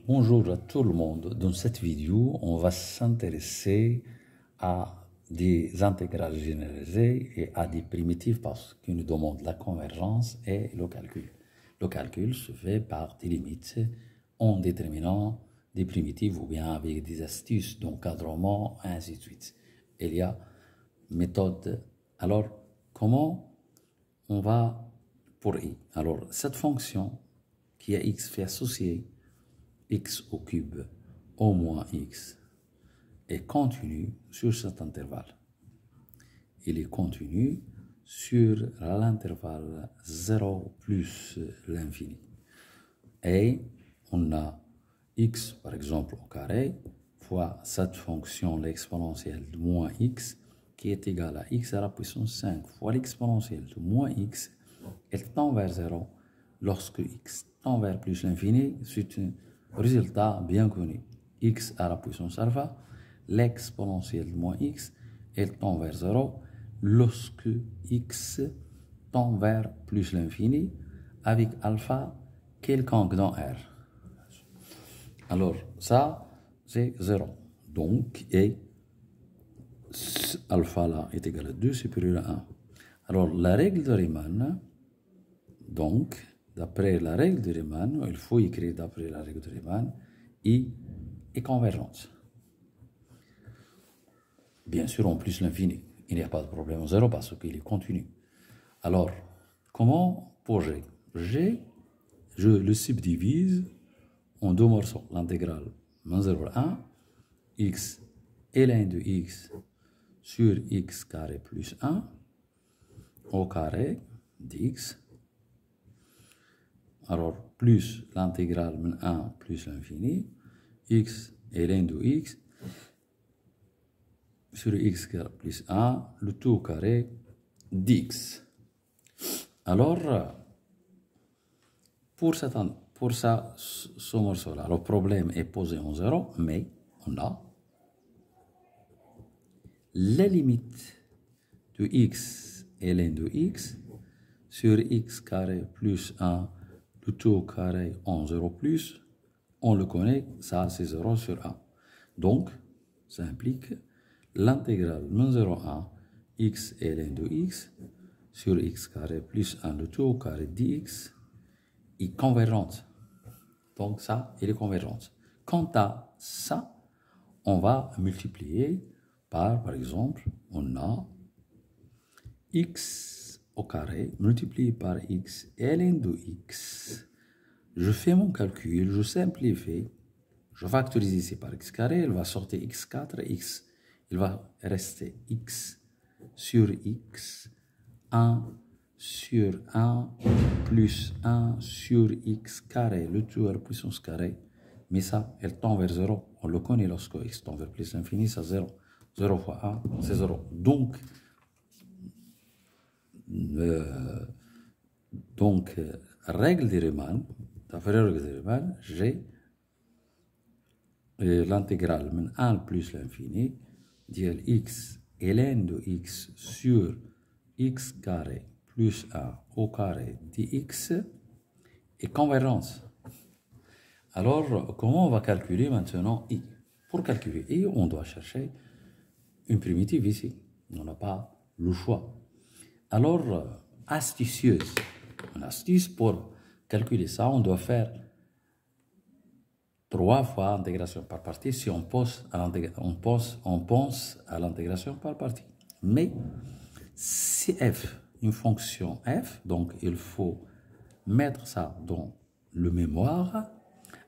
Bonjour à tout le monde. Dans cette vidéo, on va s'intéresser à des intégrales généralisées et à des primitives parce qu'ils nous demandent la convergence et le calcul. Le calcul se fait par des limites en déterminant des primitives ou bien avec des astuces d'encadrement, ainsi de suite. Il y a méthode. Alors, comment on va pour i? Alors, cette fonction qui a x fait associer x au cube au moins x est continu sur cet intervalle. Il est continu sur l'intervalle 0 plus l'infini. Et on a x, par exemple, au carré, fois cette fonction, l'exponentielle de moins x, qui est égale à x à la puissance 5 fois l'exponentielle de moins x, elle tend vers 0 lorsque x tend vers plus l'infini. C'est un résultat bien connu. X à la puissance alpha, l'exponentielle de moins x, elle tend vers 0 lorsque x tend vers plus l'infini avec alpha quelconque dans R. Alors, ça, c'est 0. Donc, et alpha là est égal à 2 supérieur à 1. Alors, la règle de Riemann, donc, d'après la règle de Riemann, il faut écrire d'après la règle de Riemann, I est convergente. Bien sûr, en plus l'infini. Il n'y a pas de problème au 0 parce qu'il est continu. Alors, comment pour G? G, je le subdivise en deux morceaux. L'intégrale moins 0 à 1, x ln de x sur x carré plus 1 au carré dx. Alors, plus l'intégrale 1 plus l'infini, x ln de x sur x carré plus 1, le tout au carré dx. Alors, pour ce morceau-là, le problème est posé en 0, mais on a la limite de x ln de x sur x carré plus 1, le tout au carré en 0 plus, on le connaît, ça c'est 0 sur 1. Donc, ça implique l'intégrale moins 0 à 1, x ln de x sur x carré plus 1, le tout au carré dx est convergente. Donc ça, il est convergente. Quant à ça, on va multiplier par exemple, on a x au carré multiplié par x ln de x. Je fais mon calcul, je simplifie, je factorise ici par x carré, il va sortir x4, x, il va rester x sur x, 1 sur 1 plus 1 sur x carré, le tout à la puissance carrée. Mais ça, elle tend vers 0. On le connaît lorsque x tend vers plus l'infini, c'est 0. 0 fois 1, c'est 0. Donc, règle de Riemann, d'après la règle de Riemann, j'ai l'intégrale 1 plus l'infini, dire x ln de x sur x carré plus 1 au carré dx est convergence. Alors, comment on va calculer maintenant i? Pour calculer i, on doit chercher une primitive ici. On n'a pas le choix. Alors, astucieuse. Une astuce pour calculer ça, on doit faire 3 fois intégration par partie si on pense à l'intégration par partie. Mais si f, une fonction f, donc il faut mettre ça dans le mémoire,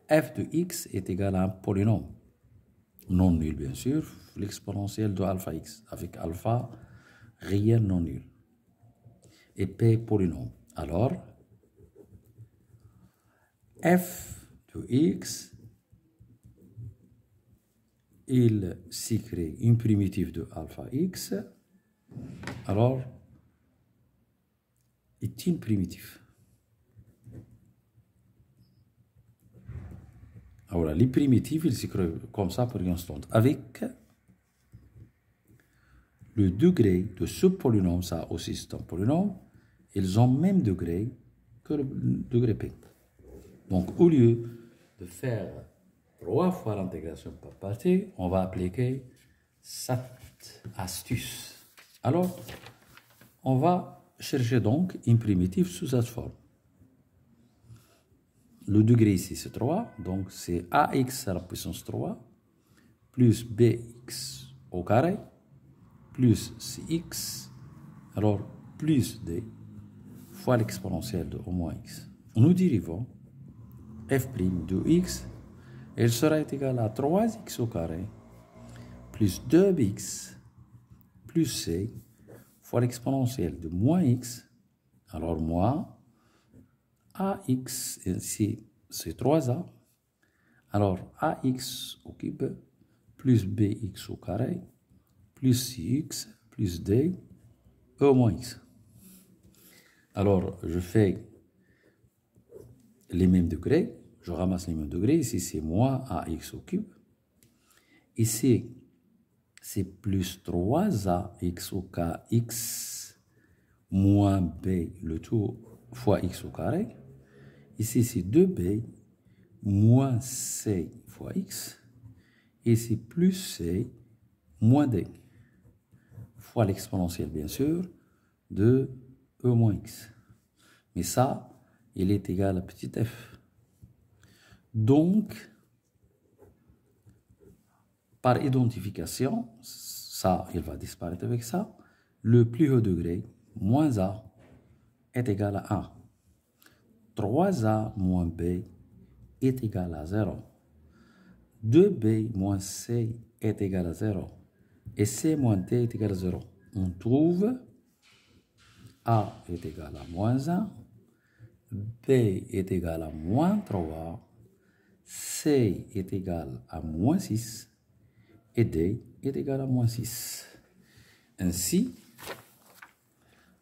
f de x est égal à un polynôme non nul, bien sûr, l'exponentielle de alpha x, avec alpha réel non nul, et p polynôme. Alors, f de x, il s'y crée une primitive de alpha x, alors, est une primitive. Alors, les primitives, ils s'écrivent comme ça pour une constante. Avec le degré de ce polynôme, ça aussi c'est un polynôme, ils ont même degré que le degré p. Donc, au lieu de faire 3 fois l'intégration par partie, on va appliquer cette astuce. Alors, on va chercher donc une primitive sous cette forme. Le degré ici c'est 3, donc c'est ax à la puissance 3 plus bx au carré plus cx, alors plus d fois l'exponentielle de au moins x. Nous dérivons f' de x, elle sera égale à 3x au carré plus 2bx plus c fois l'exponentielle de moins x, alors moins ax, ici c'est 3a, alors ax au cube plus bx au carré plus cx plus d e au moins x. Alors je fais les mêmes degrés, je ramasse les mêmes degrés, ici c'est moins ax au cube, ici c'est plus 3ax au kx moins b le tout fois x au carré. Ici, c'est 2b moins c fois x. Ici, plus c moins d fois l'exponentielle, bien sûr, de e moins x. Mais ça, il est égal à petit f. Donc, par identification, ça, il va disparaître avec ça. Le plus haut degré, moins a, est égal à 1. 3a moins b est égal à 0. 2b moins c est égal à 0. Et c moins d est égal à 0. On trouve a est égal à moins 1, b est égal à moins 3, c est égal à moins 6, et d est égal à moins 6. Ainsi,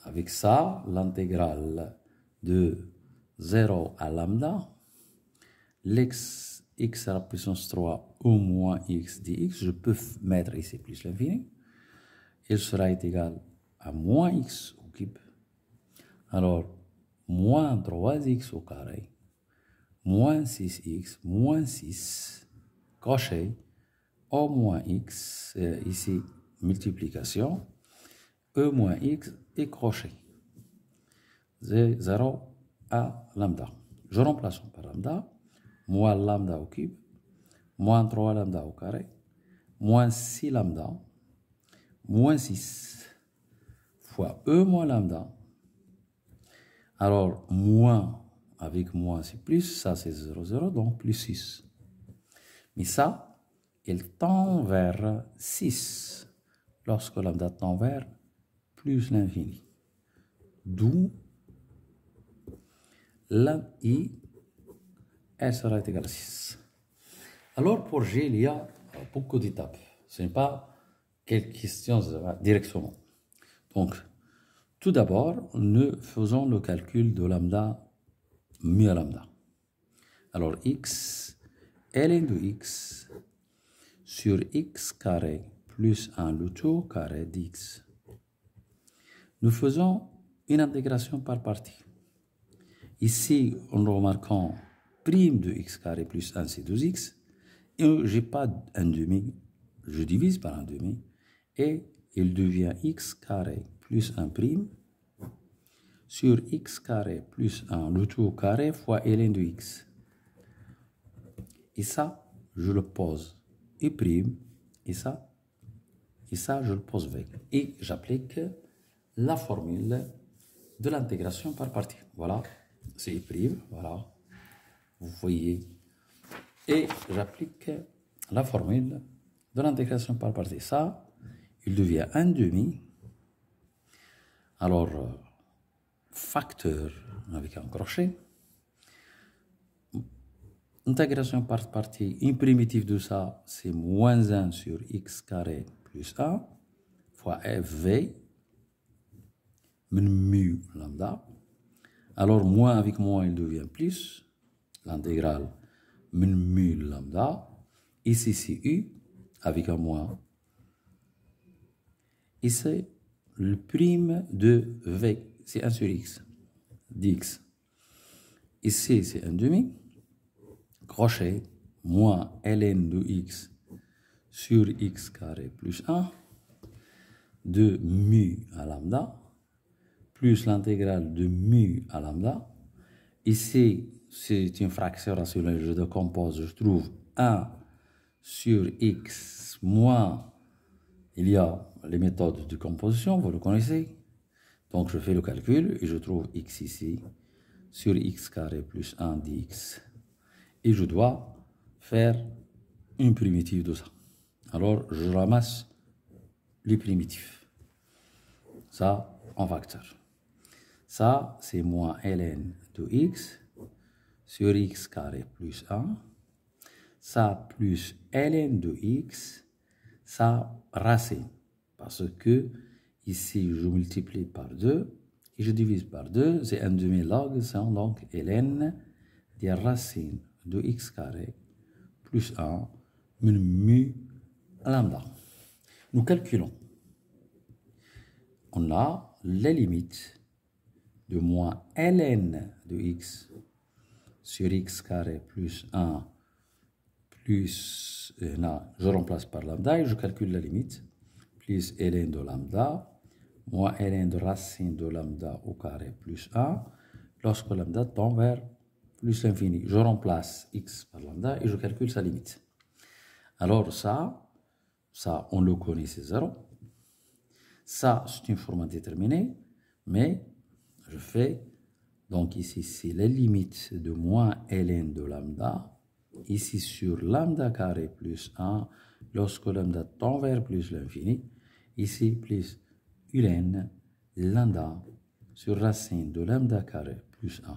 avec ça, l'intégrale de 0 à lambda, x à la puissance 3 au moins x dx, je peux mettre ici plus l'infini, il sera égal à moins x au cube. Alors, moins 3x au carré, moins 6x, moins 6, coché, au moins x, ici, multiplication, e moins x et crochet. 0 à lambda. Je remplace par lambda, moins lambda au cube, moins 3 lambda au carré, moins 6 lambda, moins 6 fois e moins lambda. Alors, moins avec moins c'est plus, ça c'est 0, 0, donc plus 6. Mais ça, il tend vers 6 lorsque lambda tend vers plus l'infini. D'où I, elle sera égale à 6. Alors pour G, il y a beaucoup d'étapes. Ce n'est pas quelques questions directement. Donc, tout d'abord, nous faisons le calcul de lambda mu à lambda. Alors, x, ln de x sur x carré plus 1 le tout carré dx. Nous faisons une intégration par partie. Ici, en remarquant prime de x carré plus 1, c'est 2x. Et je n'ai pas un demi, je divise par un demi. Et il devient x carré plus 1 prime sur x carré plus 1 le tout au carré fois ln de x. Et ça, je le pose et prime. Et ça, je le pose v. Et j'applique la formule de l'intégration par partie. Voilà. C'est prime, voilà, vous voyez, et j'applique la formule de l'intégration par partie. Ça, il devient 1 demi, alors facteur avec un crochet, intégration par partie, une primitive de ça, c'est moins 1 sur x carré plus 1 fois fv mu lambda. Alors, moins avec moins, il devient plus. L'intégrale mu lambda. Ici, c'est u avec un moins. Et c'est le prime de v. C'est 1 sur x. dx. Ici, c'est 1 demi. crochet, moins ln de x sur x carré plus 1, de mu à lambda, plus l'intégrale de mu à lambda. Ici, c'est une fraction rationnelle, je décompose, je trouve 1 sur x moins, il y a les méthodes de composition, vous le connaissez. Donc je fais le calcul et je trouve x ici sur x carré plus 1 dx. Et je dois faire une primitive de ça. Alors je ramasse les primitifs. Ça en facteur. Ça c'est moins ln de x sur x carré plus 1. Ça plus ln de x, ça racine. Parce que ici, je multiplie par 2 et je divise par 2. C'est un demi-log, c'est donc ln des racines de x carré plus 1 mu lambda. Nous calculons. On a la limite de moins ln de x sur x carré plus 1 plus, là, je remplace par lambda et je calcule la limite, plus ln de lambda, moins ln de racine de lambda au carré plus 1, lorsque lambda tend vers plus l'infini. Je remplace x par lambda et je calcule sa limite. Alors ça on le connaît, c'est 0. Ça, c'est une forme indéterminée, mais je fais, donc ici, c'est la limite de moins ln de lambda, ici sur lambda carré plus 1, lorsque lambda tend vers plus l'infini, ici plus ln lambda sur racine de lambda carré plus 1.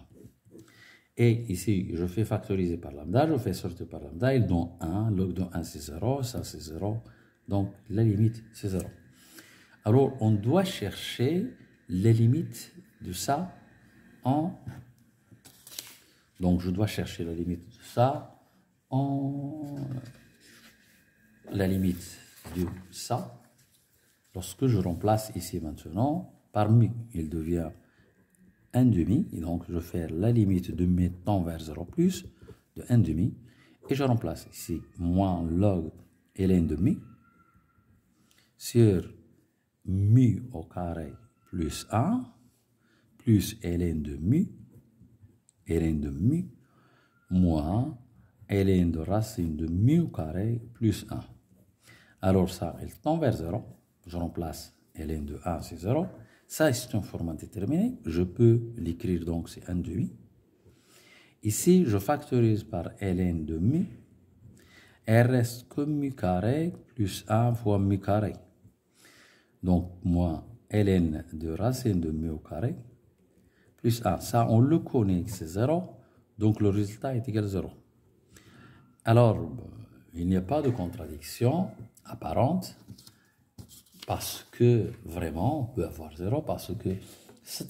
Et ici, je fais factoriser par lambda, je fais sortir par lambda, il donne 1, log de 1 c'est 0, ça c'est 0, donc la limite c'est 0. Alors, on doit chercher les limites de ça en... Donc, je dois chercher la limite de ça en... La limite de ça, lorsque je remplace ici maintenant par mu, il devient 1 demi, et donc je fais la limite de mu tend vers 0 plus de 1 demi, et je remplace ici moins log ln de mu sur mu au carré plus 1 plus ln de mu moins ln de racine de mu au carré plus 1. Alors ça, il tend vers 0. Je remplace ln de 1, c'est 0. Ça, c'est une forme indéterminée. Je peux l'écrire, donc c'est 1 demi. Ici, je factorise par ln de mu. Il reste que mu carré plus 1 fois mu carré. Donc, moins ln de racine de mu au carré plus 1. Ça, on le connaît, c'est 0. Donc, le résultat est égal à 0. Alors, il n'y a pas de contradiction apparente parce que, vraiment, on peut avoir 0 parce que c'est un